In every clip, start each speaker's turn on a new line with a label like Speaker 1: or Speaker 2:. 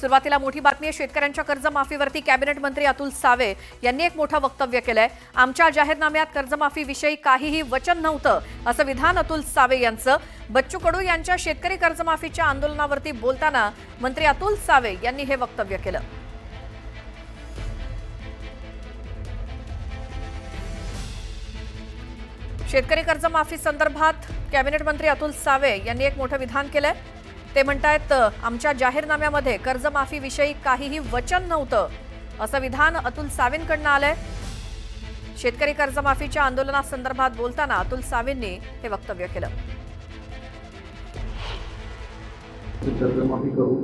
Speaker 1: सुरुवातीला मोठी बातमी आहे। शेतकऱ्यांच्या कर्जमाफीवरती कॅबिनेट मंत्री अतुल सावे यांनी एक मोठं वक्तव्य केलंय। आमच्या जाहीरनाम्यात कर्जमाफीविषयी काहीही वचन नव्हतं असं विधान अतुल सावे यांचं। बच्चू कडू यांच्या शेतकरी कर्जमाफीच्या आंदोलनावरती बोलताना मंत्री अतुल सावे यांनी हे वक्तव्य केलं। शेतकरी कर्जमाफी संदर्भात कॅबिनेट मंत्री अतुल सावे यांनी एक मोठं विधान केलंय। ते म्हणतायत आमच्या जाहीरनाम्यामध्ये कर्जमाफीविषयी काहीही वचन नव्हतं असं विधान अतुल सावेंकडून आलंय। शेतकरी कर्जमाफीच्या आंदोलनासंदर्भात बोलताना अतुल सावेंनी हे वक्तव्य केलं।
Speaker 2: कर्जमाफी करू,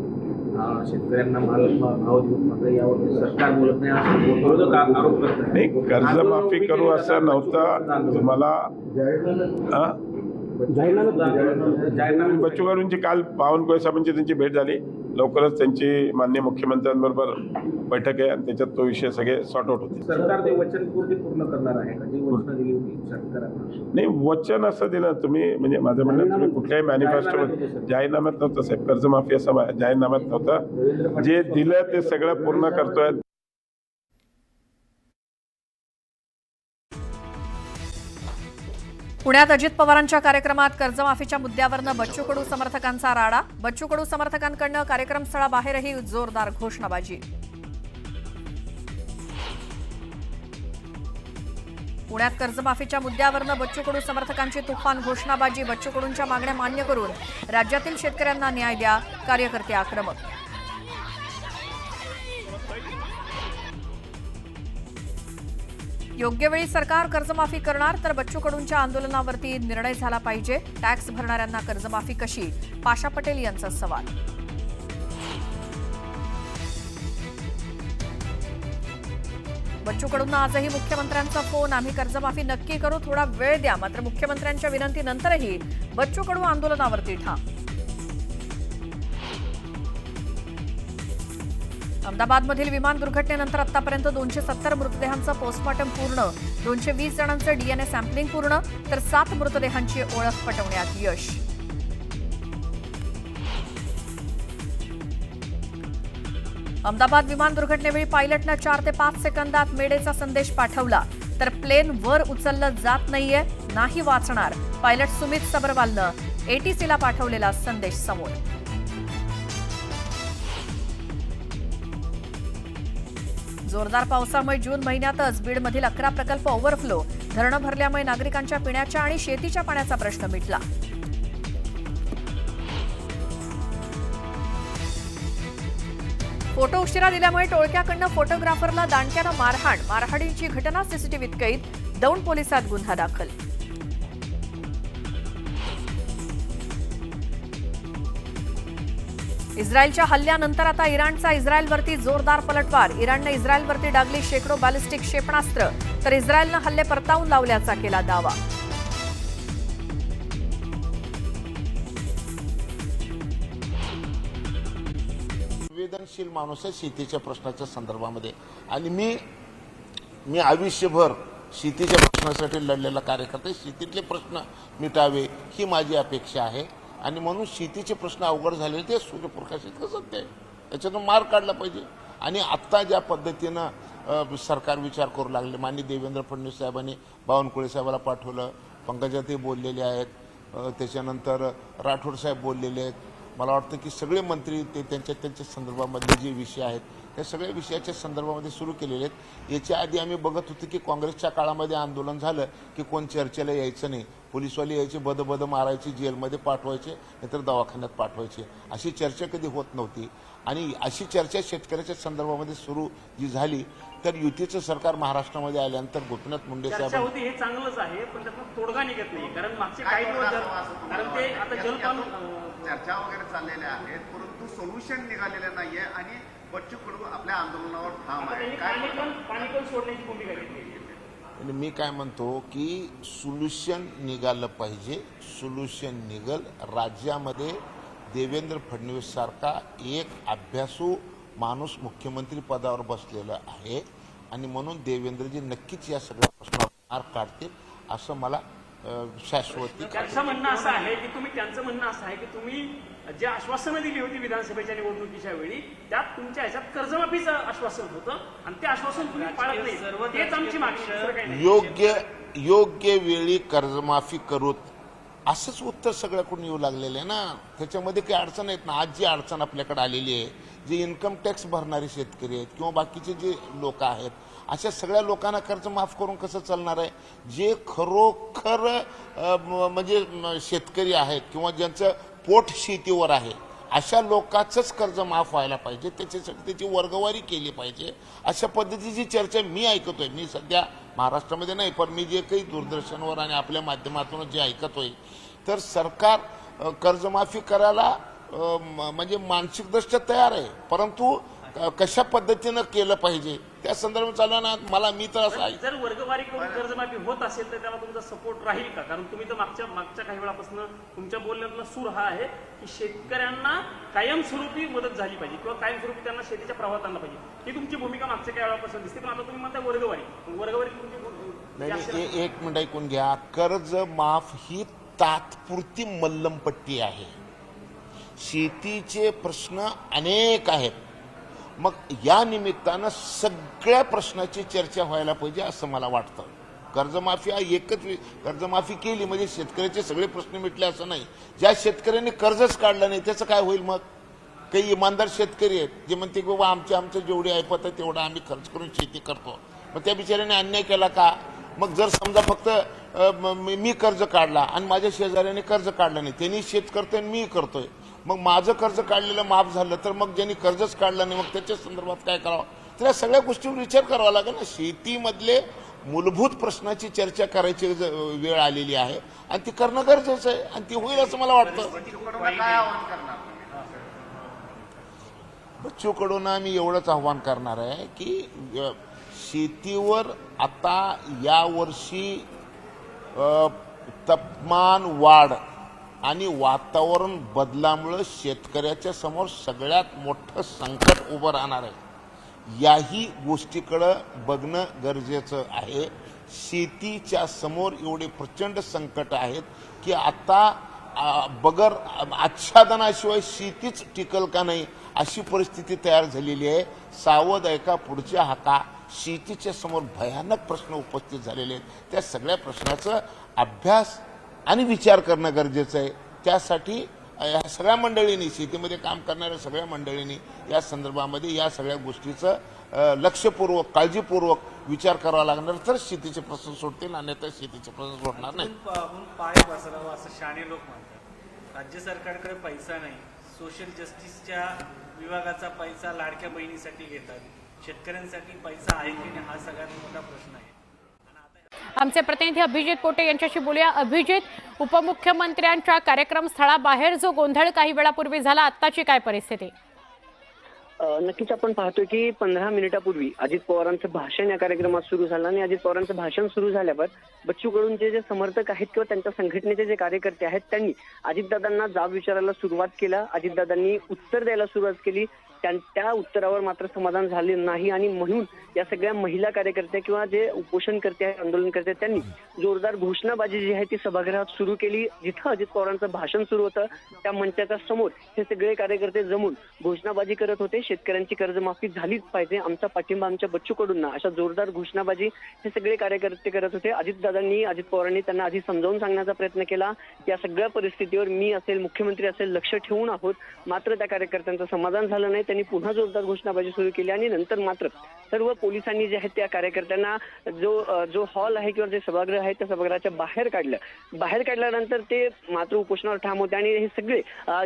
Speaker 2: शेतकऱ्यांना माल भाव देऊ, मात्र यावर सरकार बोलत नाही असं विरोधक आरोप करतात।
Speaker 3: नाही, कर्जमाफी करू असं नव्हतं। तुम्हाला बच्चू कडूंची काल बावनकुळे साहेबांची त्यांची भेट झाली। लवकरच त्यांची माननीय मुख्यमंत्र्यांबरोबर बैठक आहे आणि त्याच्यात तो विषय सगळे सॉर्ट आउट होते।
Speaker 2: सरकार ते वचनपूर्ती पूर्ण करणार आहे का, जी वचनं दिली होती शेतकऱ्यांना?
Speaker 3: नाही, वचन असं दिलं तुम्ही, म्हणजे माझं म्हणणं तुम्ही कुठल्याही मॅनिफेस्टोमध्ये जाहीरनाम्यात नव्हतं साहेब, कर्जमाफी असं जाहीरनाम्यात नव्हतं। जे दिलं ते सगळं पूर्ण करतोय।
Speaker 1: पुण्यात अजित पवारांच्या कार्यक्रमात कर्जमाफीच्या मुद्द्यावरनं बच्चू कडू समर्थकांचा राडा। बच्चू कडू समर्थकांकडून कार्यक्रमस्थळाबाहेरही जोरदार घोषणाबाजी। पुण्यात कर्जमाफीच्या मुद्द्यावरनं बच्चू कडू समर्थकांची तुफान घोषणाबाजी। बच्चू कडूंच्या मागण्या मान्य करून राज्यातील शेतकऱ्यांना न्याय द्या, कार्यकर्ते आक्रमक। योग्य वेळी सरकार कर्जमाफी करणार तर बच्चू कडूंच्या आंदोलनावरती निर्णय झाला पाहिजे। टॅक्स भरणाऱ्यांना कर्जमाफी कशी, पाशा पटेल यांचा सवाल। बच्चू कडूंना आजही मुख्यमंत्र्यांचा फोन, आम्ही कर्जमाफी नक्की करू, थोडा वेळ द्या। मात्र मुख्यमंत्र्यांच्या विनंतीनंतरही बच्चू कडू आंदोलनावरती ठाम। अहमदाबादमधील विमान दुर्घटनेनंतर आतापर्यंत 270 मृतदेहांचं पोस्टमॉर्टम पूर्ण, 220 जणांचं डीएनए सॅम्पलिंग पूर्ण, तर 7 मृतदेहांची ओळख पटवण्यात यश। अहमदाबाद विमान दुर्घटनेवेळी पायलटनं 4 ते 5 सेकंदात मेडेचा संदेश पाठवला, तर प्लेन वर उचललं जात नाहीये, नाही वाचणार। पायलट सुमित सबरवालनं एटीसीला पाठवलेला संदेश समोर। जोरदार पावसामुळे जून महिन्यातच बीडमधील 11 प्रकल्प ओव्हरफ्लो, धरणं भरल्यामुळे नागरिकांच्या पिण्याच्या आणि शेतीच्या पाण्याचा प्रश्न मिटला। फोटो उशिरा दिल्यामुळे टोळक्याकडनं फोटोग्राफरला दांडक्यानं मारहाणीची घटना सीसीटीव्हीत कैद, दौंड पोलिसात गुन्हा दाखल। इस्रायलच्या हल्ल्यानंतर आता इराणचा इस्रायलवरती जोरदार पलटवार। इराणने इस्रायलवरती डागली शेकडो बॅलिस्टिक क्षेपणास्त्र, तर इस्रायलनं हल्ले परतावून लावल्याचा केला दावा।
Speaker 4: संवेदनशील माणूस आहे शेतीच्या प्रश्नाच्या संदर्भामध्ये, आणि मी आयुष्यभर शेतीच्या प्रश्नासाठी लढलेला कार्यकर्ता, शेतीतले प्रश्न मिटावे ही माझी अपेक्षा आहे। आणि म्हणून शेतीचे प्रश्न अवघड झालेले ते सूर्यप्रकाश इतकं सत्य आहे, त्याच्यातून मार्ग काढला पाहिजे। आणि आत्ता ज्या पद्धतीनं सरकार विचार करू लागले, माननीय देवेंद्र फडणवीस साहेबांनी बावनकुळे साहेबाला पाठवलं, पंकजाताई बोललेले आहेत, त्याच्यानंतर राठोड साहेब बोललेले आहेत। मला वाटतं की सगळे मंत्री ते त्यांच्या संदर्भामध्ये जे विषय आहेत त्या सगळ्या विषयाच्या संदर्भामध्ये सुरू केलेले आहेत। याच्या आधी आम्ही बघत होतो की काँग्रेसच्या काळामध्ये आंदोलन झालं की कोण चर्चेला यायचं नाही, पोलिसवाले यायचे, बद मारायचे, जेलमध्ये पाठवायचे, नाहीतर दवाखान्यात पाठवायचे, अशी चर्चा कधी होत नव्हती। आणि अशी चर्चा शेतकऱ्याच्या संदर्भामध्ये सुरू जी झाली, तर युतीचं सरकार महाराष्ट्रामध्ये आल्यानंतर गोपीनाथ मुंडे साहेब
Speaker 5: होती हे चांगलंच आहे, पण त्यातून तोडगा निघत नाही। कारण मागचे काही दिवस कारण ते आता जलपान
Speaker 6: चर्चा वगैरे चाललेल्या आहेत, परंतु सोल्युशन निघालेलं नाहीये आणि बच्चू कडू आपल्या आंदोलनावर ठाम आहे।
Speaker 5: पाणी पण सोडण्याची भूमिका घेतली।
Speaker 4: आणि मी काय म्हणतो की सोल्युशन निघालं पाहिजे, सोल्युशन निघल। राज्यामध्ये देवेंद्र फडणवीस सारखा एक अभ्यासू माणूस मुख्यमंत्री पदावर बसलेला आहे, आणि म्हणून देवेंद्रजी नक्कीच या सगळ्या प्रश्नावर मार्ग काढतील असं मला शाश्वती।
Speaker 5: त्यांचं म्हणणं असं आहे की तुम्ही जे आश्वासनं दिली होती विधानसभेच्या निवडणुकीच्या वेळी, त्यात तुमच्या ह्याच्यात कर्जमाफीचं आश्वासन होतं आणि ते आश्वासन तुम्ही पाळत नाही. तेच आमची मागणी, दुसरं काही नाही.
Speaker 4: योग्य वेळी कर्जमाफी करूत असंच उत्तर सगळ्याकडून येऊ लागलेलं आहे ना. त्याच्यामध्ये काही अडचण आहेत ना. आज जी अडचण आपल्याकडे आलेली आहे, जे इन्कम टॅक्स भरणारे शेतकरी आहेत किंवा बाकीचे जे लोक आहेत, अशा सगळ्या लोकांना कर्ज माफ करून कसं चालणार आहे? जे खरोखर म्हणजे शेतकरी आहेत किंवा ज्यांचं पोट शेतीवर आहे, अशा लोकांचंच कर्ज माफ व्हायला पाहिजे. त्याच्यासाठी त्याची वर्गवारी केली पाहिजे. अशा पद्धतीची चर्चा मी ऐकतोय. मी सध्या महाराष्ट्रामध्ये नाही, पण मी जे काही दूरदर्शनवर आणि आपल्या माध्यमातून जे ऐकतोय, तर सरकार कर्जमाफी करायला म्हणजे मानसिकदृष्ट्या तयार आहे, परंतु कशा पद्धतीनं केलं पाहिजे त्या संदर्भात चालू ना. मी तर असं आहे,
Speaker 5: जर वर्गवारी करून कर्जमाफी होत असेल तर त्याला तुमचा सपोर्ट राहील का? कारण तुम्ही तर मागच्या काही वेळापासून तुमच्या बोलण्यातला सूर हा आहे की शेतकऱ्यांना कायमस्वरूपी मदत झाली पाहिजे किंवा कायमस्वरूपी त्यांना शेतीच्या प्रवाहात आणलं पाहिजे. ही तुमची भूमिका मागच्या काही वेळापासून दिसते, पण आता तुम्ही म्हणता वर्गवारी तुमची
Speaker 4: नाही. एक मिनिट ऐकून घ्या. कर्ज माफ ही तात्पुरती मल्लमपट्टी आहे. शेतीचे प्रश्न अनेक आहेत. मग या निमित्तानं सगळ्या प्रश्नाची चर्चा व्हायला पाहिजे असं मला वाटतं. कर्जमाफी हा एकच कर्जमाफी केली म्हणजे शेतकऱ्याचे सगळे प्रश्न मिटले असं नाही. ज्या शेतकऱ्यांनी कर्जच काढलं नाही त्याचं काय होईल? मग काही इमानदार शेतकरी आहेत जे म्हणते की बाबा आमचं जेवढी ऐपत आहे तेवढं आम्ही खर्च करून शेती करतो, मग त्या बिचाऱ्याने अन्याय केला का? मग जर समजा फक्त मी कर्ज काढला आणि माझ्या शेजाऱ्याने कर्ज काढलं नाही, त्यांनी शेत करतोय आणि मी करतोय, मग माझं कर्ज काढलेलं माफ झालं तर मग ज्यांनी कर्जच काढलं नाही मग त्याच्या संदर्भात काय करावं? तर या सगळ्या गोष्टीवर विचार करावा लागेल ना. शेतीमधले मूलभूत प्रश्नाची चर्चा करायची वेळ आलेली आहे आणि ती करणं गरजेचं आहे आणि ती होईल असं मला वाटतं.
Speaker 6: काय आवाहन करणार?
Speaker 4: बच्चूकडून आम्ही एवढंच आव्हान करणार आहे की शेतीवर आता यावर्षी तापमान वाढ आणि वातावरण बदलामुळे शेतकऱ्याच्या समोर सगळ्यात मोठं संकट उभं राहणार आहे. याही गोष्टीकडं बघणं गरजेचं आहे. शेतीच्या समोर एवढे प्रचंड संकट आहेत की आता बगर आच्छादनाशिवाय शेतीच टिकल का नाही अशी परिस्थिती तयार झालेली आहे. सावध आहे का पुढच्या हाका शेतीच्या समोर भयानक प्रश्न उपस्थित झालेले आहेत. त्या सगळ्या प्रश्नाचा अभ्यास आणि विचार करणं गरजेचं आहे. त्यासाठी या सगळ्या मंडळींनी, शेतीमध्ये काम करणाऱ्या सगळ्या मंडळींनी या संदर्भामध्ये या सगळ्या गोष्टीचं लक्षपूर्वक काळजीपूर्वक विचार करावा लागणार, तर शेतीचे प्रश्न सुटतील, अन्यथा शेतीचे प्रश्न सुटणार नाही.
Speaker 7: पाय पसरावा असं शाणे लोक म्हणतात. राज्य सरकारकडे पैसा नाही, सोशल जस्टिसच्या विभागाचा पैसा लाडक्या बहिणीसाठी घेतात, शेतकऱ्यांसाठी पैसा आहे की नाही हा सगळ्यात मोठा प्रश्न आहे.
Speaker 8: आमचे प्रतिनिधी अभिजित पोटे यांच्याशी बोलूया. अभिजित, उपमुख्यमंत्र्यांच्या कार्यक्रम स्थळाबाहेर जो गोंधळ काही वेळापूर्वी झाला, आत्ताची काय परिस्थिती?
Speaker 9: नक्कीच आपण पाहतोय की 15 मिनिटापूर्वी अजित पवारांचं भाषण या कार्यक्रमात सुरू झालं आणि अजित पवारांचं भाषण सुरू झाल्यावर बच्चू कडूंचे जे समर्थक आहेत किंवा त्यांच्या संघटनेचे जे कार्यकर्ते आहेत त्यांनी अजितदादांना जाब विचारायला सुरुवात केला. अजितदादांनी उत्तर द्यायला सुरुवात केली. त्या उत्तरावर मात्र समाधान झाले नाही आणि म्हणून या सगळ्या महिला कार्यकर्त्या किंवा जे उपोषणकर्ते आहेत, आंदोलनकर्ते, त्यांनी जोरदार घोषणाबाजी जी आहे ती सभागृहात सुरू केली. जिथं अजित पवारांचं भाषण सुरू होतं त्या मंचाच्या समोर हे सगळे कार्यकर्ते जमून घोषणाबाजी करत होते. शेतकऱ्यांची कर्जमाफी झालीच पाहिजे, आमचा पाठिंबा आमच्या बच्चू कडूंना, अशा जोरदार घोषणाबाजी हे सगळे कार्यकर्ते करत होते. अजित पवारांनी त्यांना आधी समजावून सांगण्याचा प्रयत्न केला. या सगळ्या परिस्थितीवर मी असेल, मुख्यमंत्री असेल, लक्ष ठेवून आहोत. मात्र त्या कार्यकर्त्यांचं समाधान झालं नाही. त्यांनी पुन्हा जोरदार घोषणाबाजी सुरू केली आणि नंतर मात्र सर्व पोलिसांनी जे आहेत त्या कार्यकर्त्यांना जो हॉल आहे किंवा जे सभागृह आहे त्या सभागृहाच्या बाहेर काढलं. बाहेर काढल्यानंतर ते मात्र उपोषणावर ठाम होते आणि हे सगळे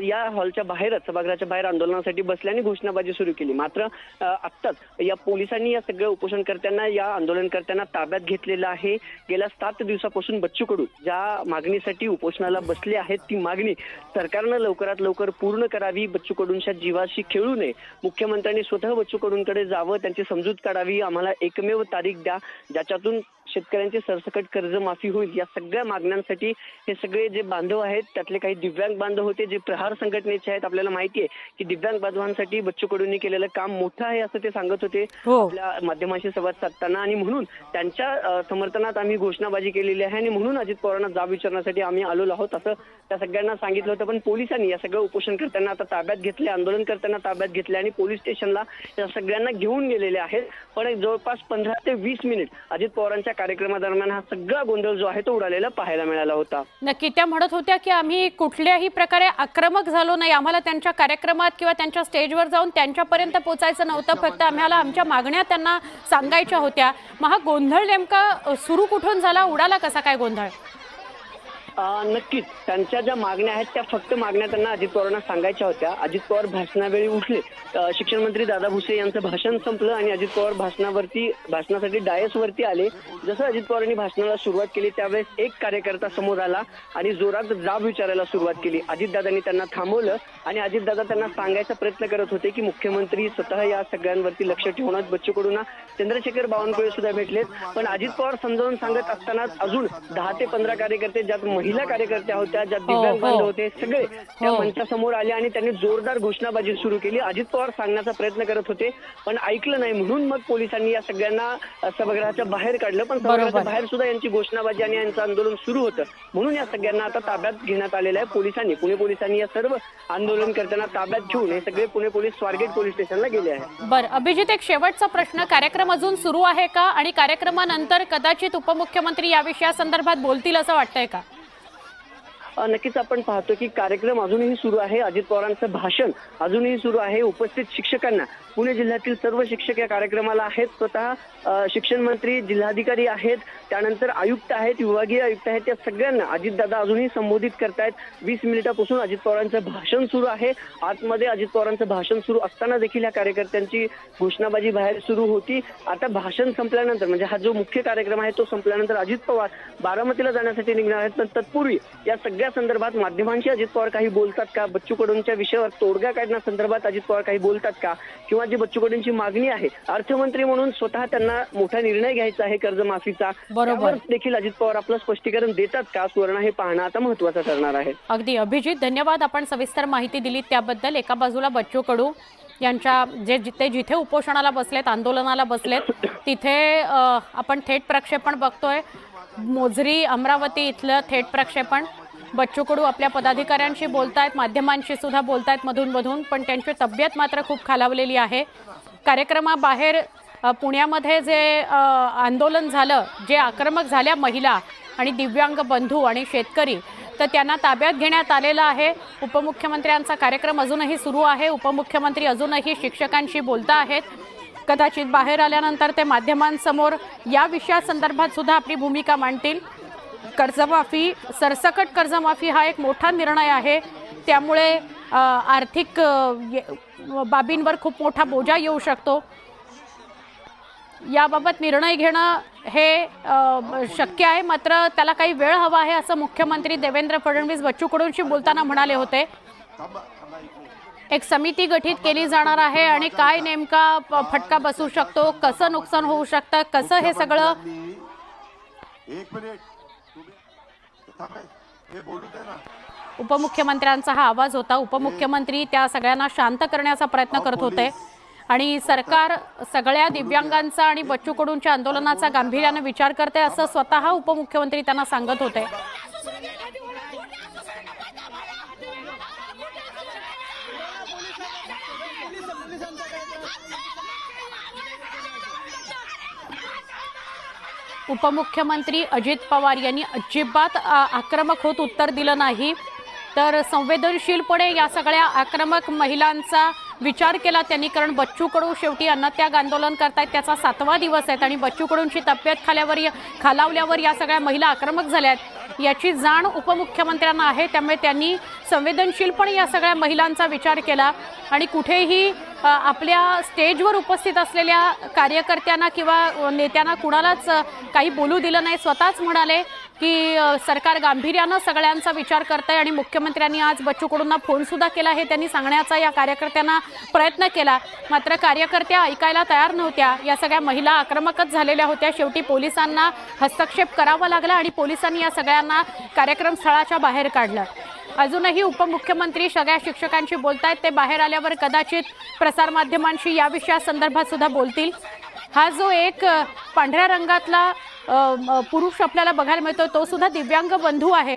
Speaker 9: या हॉलच्या बाहेरच, सभागृहाच्या बाहेर आंदोलनासाठी बसले आणि घोषणाबाजी सुरू केली. मात्र आत्ताच या पोलिसांनी या सगळ्या उपोषणकर्त्यांना, या आंदोलनकर्त्यांना ताब्यात घेतलेलं आहे. गेल्या 7 दिवसापासून बच्चू कडू ज्या मागणीसाठी उपोषणाला बसले आहेत ती मागणी सरकारनं लवकरात लवकर पूर्ण करावी, बच्चू कडूंच्या जीवाशी खेळू नये मुख्यमंत्र्यांनी स्वतः बच्चू कडूंकडे जावं, त्यांची समजूत काढावी, आम्हाला एकमेव तारीख द्या ज्याच्यातून शेतकऱ्यांची सरसकट कर्जमाफी होईल. या सगळ्या मागण्यांसाठी हे सगळे जे बांधव आहेत त्यातले काही दिव्यांग बांधव होते जे प्रहार संघटनेचे आहेत. आपल्याला माहिती आहे की दिव्यांग बांधवांसाठी बच्चू कडूंनी केलेलं काम मोठं आहे असं ते सांगत होते आपल्या माध्यमांशी संवाद साधताना, आणि म्हणून त्यांच्या समर्थनात आम्ही घोषणाबाजी केलेली आहे आणि म्हणून अजित पवारांना जाब विचारण्यासाठी आम्ही आलो आहोत असं त्या सगळ्यांना सांगितलं होतं. पण पोलिसांनी या सगळं उपोषणकर्त्यांना आता ताब्यात घेतले, आंदोलनकर्त्यांना ताब्यात घेतले आणि पोलीस स्टेशनला या सगळ्यांना घेऊन गेलेले आहेत. पण जवळपास 15 ते 20 मिनिट अजित पवारांच्या कार्यक्रमादरम्यान हा सगळा गोंधळ जो आहे तो उडालेला पाहायला मिळाला होता.
Speaker 8: नक्की त्या म्हणत होत्या की आम्ही कुठल्याही प्रकारे आक्रमक झालो नाही, आम्हाला त्यांच्या कार्यक्रमात किंवा त्यांच्या स्टेजवर जाऊन त्यांच्यापर्यंत पोहोचायचं नव्हतं, फक्त आम्हाला आमच्या मागण्या त्यांना सांगायच्या होत्या. मग हा गोंधळ नेमका सुरू कुठून झाला, उडाला कसा काय गोंधळ?
Speaker 9: नक्कीच त्यांच्या ज्या मागण्या आहेत त्या फक्त मागण्या त्यांना अजित पवारांना सांगायच्या होत्या. अजित पवार भाषणावेळी उठले, शिक्षण मंत्री दादा भुसे यांचं भाषण संपलं आणि अजित पवार भाषणासाठी डायसवरती आले. जसं अजित पवारांनी भाषणाला सुरुवात केली त्यावेळेस एक कार्यकर्ता समोर आला आणि जोरात जाब विचारायला सुरुवात केली. अजितदादांनी त्यांना थांबवलं आणि अजितदादा त्यांना सांगायचा प्रयत्न करत होते की मुख्यमंत्री स्वतः या सगळ्यांवरती लक्ष ठेवणार. बच्चू कडूंना चंद्रशेखर बावनकुळे सुद्धा भेटलेत, पण अजित पवार समजावून सांगत असताना अजून 10 ते 15 कार्यकर्ते, ज्यात महिला कार्यकर्त्या होत्या, ज्यात दिव्यांग बांधव होते, सगळे त्या मंचासमोर आले आणि त्यांनी जोरदार घोषणाबाजी सुरू केली. अजित पवार सांगण्याचा प्रयत्न करत होते पण ऐकलं नाही, म्हणून मग पोलिसांनी या सगळ्यांना सभागृहाच्या बाहेर काढलं. पण सभागृहाच्या बाहेर सुद्धा यांची घोषणाबाजी आणि यांचं आंदोलन सुरू होतं, म्हणून या सगळ्यांना आता ताब्यात घेण्यात आलेलं आहे पोलिसांनी. पुणे पोलिसांनी या सर्व आंदोलनकर्त्यांना ताब्यात घेऊन हे सगळे पुणे पोलीस स्वारगेट पोलीस स्टेशनला गेले आहेत.
Speaker 8: बरं अभिजित, एक शेवटचा प्रश्न, कार्यक्रम अजून सुरू आहे का आणि कार्यक्रमानंतर कदाचित उपमुख्यमंत्री या विषयासंदर्भात बोलतील असं वाटतंय का?
Speaker 9: नक्कीच आपण पाहतो की कार्यक्रम अजूनही सुरू आहे. अजित पवारांचं भाषण अजूनही सुरू आहे. उपस्थित शिक्षकांना, पुणे जिल्ह्यातील सर्व शिक्षक या कार्यक्रमाला आहेत. स्वतः शिक्षण मंत्री, जिल्हाधिकारी आहेत, त्यानंतर आयुक्त आहेत, विभागीय आयुक्त आहेत, या सगळ्यांना अजितदादा अजूनही संबोधित करतायत. 20 मिनिटापासून अजित पवारांचं भाषण सुरू आहे. आतमध्ये अजित पवारांचं भाषण सुरू असताना देखील या कार्यकर्त्यांची घोषणाबाजी बाहेर सुरू होती. आता भाषण संपल्यानंतर, म्हणजे हा जो मुख्य कार्यक्रम आहे तो संपल्यानंतर अजित पवार बारामतीला जाण्यासाठी निघणार आहेत. पण तत्पूर्वी या सगळ्या संदर्भात माध्यमांशी अजित पवार काही बोलतात का, बच्चू कडूंच्या विषयावर तोडगा काढण्यासंदर्भात अजित पवार काही बोलतात का, किंवा जी बच्चू कडूंची मागणी आहे अर्थमंत्री म्हणून स्वतः त्यांना मोठा निर्णय घ्यायचा आहे कर्जमाफीचा, बरोबर देखील अजित पवार आपलं स्पष्टीकरण देतात का, सुवर्ण हे पाहणं आता महत्त्वाचं ठरणार आहे.
Speaker 8: अगदी अभिजित, धन्यवाद. आपण सविस्तर माहिती दिली त्याबद्दल. एका बाजूला बच्चू कडू यांच्या जिथे उपोषणाला बसलेत, आंदोलनाला बसलेत, तिथे आपण थेट प्रक्षेपण बघतोय. मोजरी अमरावती इथलं थेट प्रक्षेपण. बच्चू कडू आपल्या पदाधिकाऱ्यांशी बोलतायत, माध्यमांशी सुद्धा बोलतायत मधून मधून, पण त्यांची तब्येत मात्र खूप खालावलेली आहे. कार्यक्रमाबाहेर पुण्यामध्ये जे आंदोलन झालं, जे आक्रमक झाल्या महिला आणि दिव्यांग बंधू आणि शेतकरी, तर त्यांना ताब्यात घेण्यात आलेलं आहे. उपमुख्यमंत्र्यांचा कार्यक्रम अजूनही सुरू आहे. उपमुख्यमंत्री अजूनही शिक्षकांशी बोलता आहेत. कदाचित बाहेर आल्यानंतर ते माध्यमांसमोर या विषयासंदर्भात सुद्धा आपली भूमिका मांडतील. कर्जमाफी, सरसकट कर्जमाफी हा एक मोठा निर्णय आहे, त्यामुळे आर्थिक बाबींवर खूप मोठा बोजा येऊ शकतो. याबाबत निर्णय घेणं हे शक्य आहे, मात्र त्याला काही वेळ हवा आहे असं मुख्यमंत्री देवेंद्र फडणवीस बच्चू कडूंशी बोलताना म्हणाले होते. एक समिती गठीत केली जाणार आहे आणि काय नेमका फटका बसू शकतो, कसं नुकसान होऊ शकतं, कसं हे सगळं उपमुख्यमंत्र्यांचा हा आवाज होता. उपमुख्यमंत्री त्या सगळ्यांना शांत करण्याचा प्रयत्न करत होते आणि सरकार सगळ्या दिव्यांगांचा आणि बच्चू कडूंच्या आंदोलनाचा गांभीर्याने विचार करते असं स्वतः उपमुख्यमंत्री त्यांना सांगत होते. उपमुख्यमंत्री अजित पवार यांनी अजिबात आक्रमक होत उत्तर दिलं नाही, तर संवेदनशीलपणे या सगळ्या आक्रमक महिलांचा विचार केला त्यांनी. कारण बच्चू कडू शेवटी अन्नत्याग आंदोलन करतायत, त्याचा 7वा दिवस आहे आणि बच्चू कडूंची तब्येत खालावल्यावर या सगळ्या महिला आक्रमक झाल्यात याची जाण उपमुख्यमंत्र्यांना आहे. त्यामुळे त्यांनी संवेदनशीलपणे या सगळ्या महिलांचा विचार केला आणि कुठेही आपल्या स्टेजवर उपस्थित असलेल्या कार्यकर्त्यांना किंवा नेत्यांना कुणालाच काही बोलू दिलं नाही. स्वतःच म्हणाले की सरकार गांभीर्यानं सगळ्यांचा विचार करतंय आणि मुख्यमंत्र्यांनी आज बच्चू कडूंना फोन सुद्धा केला हे त्यांनी सांगण्याचा या कार्यकर्त्यांना प्रयत्न केला. मात्र कार्यकर्त्या ऐकायला तयार नव्हत्या. या सगळ्या महिला आक्रमकच झालेल्या होत्या. शेवटी पोलिसांना हस्तक्षेप करावा लागला आणि पोलिसांनी या सगळ्यांना कार्यक्रम स्थळाच्या बाहेर काढलं. अजूनही उपमुख्यमंत्री सगळ्या शिक्षकांशी बोलतायत. ते बाहेर आल्यावर कदाचित प्रसारमाध्यमांशी या विषयासंदर्भात सुद्धा बोलतील. हा जो एक पांढऱ्या रंगातला पुरुष आपल्याला बघायला मिळतो तो सुद्धा दिव्यांग बंधू आहे.